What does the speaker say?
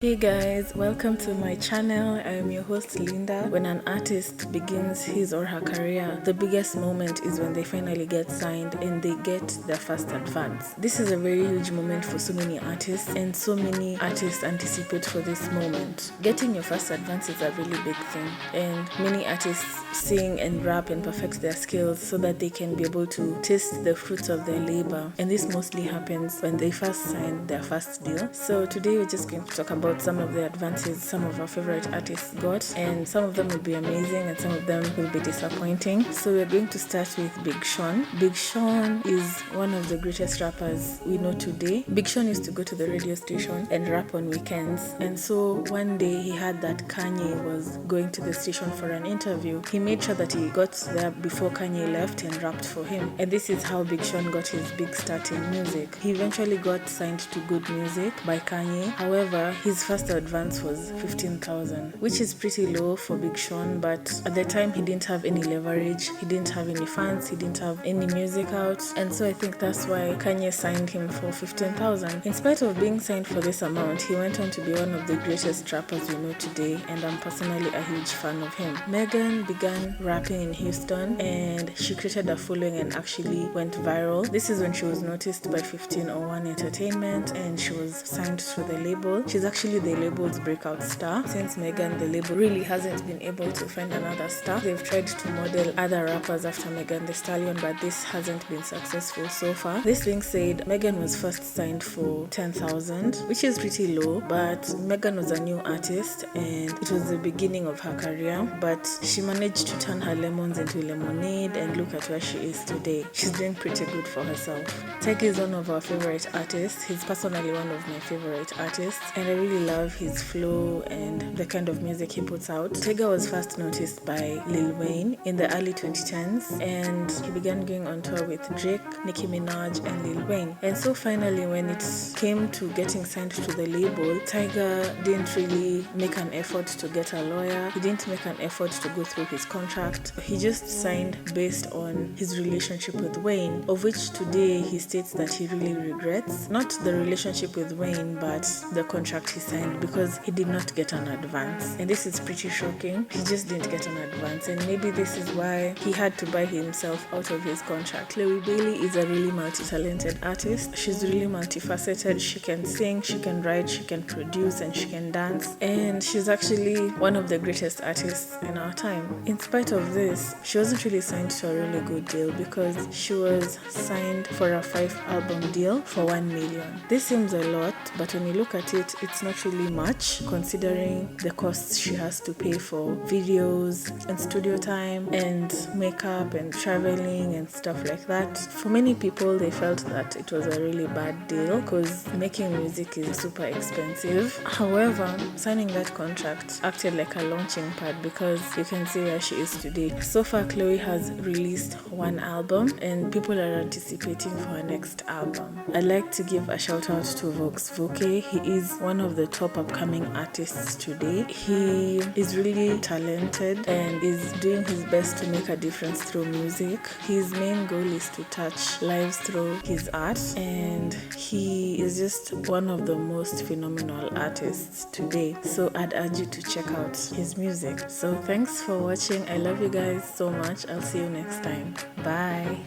Hey guys, welcome to my channel. I am your host Linda. When an artist begins his or her career, the biggest moment is when they finally get signed and they get their first advance. This is a very huge moment for so many artists, and so many artists anticipate for this moment. Getting your first advance is a really big thing, and many artists sing and rap and perfect their skills so that they can be able to taste the fruits of their labor, and this mostly happens when they first sign their first deal. So today we're just going to talk about some of the advances some of our favorite artists got, and some of them will be amazing and some of them will be disappointing. So we're going to start with Big Sean. Big Sean is one of the greatest rappers we know today. Big Sean used to go to the radio station and rap on weekends, and so one day he heard that Kanye was going to the station for an interview. He made sure that he got there before Kanye left and rapped for him, and this is how Big Sean got his big start in music. He eventually got signed to Good Music by Kanye. However, his first advance was 15,000, which is pretty low for Big Sean, but at the time he didn't have any leverage, he didn't have any fans, he didn't have any music out, and so I think that's why Kanye signed him for 15,000. In spite of being signed for this amount, he went on to be one of the greatest rappers we know today, and I'm personally a huge fan of him. Megan began rapping in Houston, and she created a following and actually went viral. This is when she was noticed by 1501 Entertainment, and she was signed to the label. She's actually the label's breakout star. Since Megan, the label really hasn't been able to find another star. They've tried to model other rappers after Megan Thee Stallion, but this hasn't been successful so far. This being said, Megan was first signed for 10,000, which is pretty low, but Megan was a new artist and it was the beginning of her career, but she managed to turn her lemons into lemonade, and look at where she is today. She's doing pretty good for herself. Tyga is one of our favorite artists. He's personally one of my favorite artists, and I really love his flow and the kind of music he puts out. Tyga was first noticed by Lil Wayne in the early 2010s, and he began going on tour with Drake, Nicki Minaj, and Lil Wayne. And so finally, when it came to getting signed to the label, Tyga didn't really make an effort to get a lawyer. He didn't make an effort to go through his contract. He just signed based on his relationship with Wayne, of which today he states that he really regrets. Not the relationship with Wayne, but the contract he signed, because he did not get an advance. And this is pretty shocking. He just didn't get an advance, and maybe this is why he had to buy himself out of his contract. Chloe Bailey is a really multi-talented artist. She's really multifaceted. She can sing, she can write, she can produce, and she can dance. And she's actually one of the greatest artists in our time. In spite of this, she wasn't really signed to a really good deal, because she was signed for a 5-album deal for 1 million. This seems a lot, but when you look at it, it's not really much considering the costs she has to pay for videos and studio time and makeup and traveling and stuff like that. For many people, they felt that it was a really bad deal because making music is super expensive. However, signing that contract acted like a launching pad, because you can see where she is today. So far, Chloe has released 1 album and people are anticipating for her next album. I'd like to give a shout out to Vox Voke. He is one of the top upcoming artists today. He is really talented and is doing his best to make a difference through music. His main goal is to touch lives through his art, and he is just one of the most phenomenal artists today. So I'd urge you to check out his music. So thanks for watching. I love you guys so much. I'll see you next time. Bye.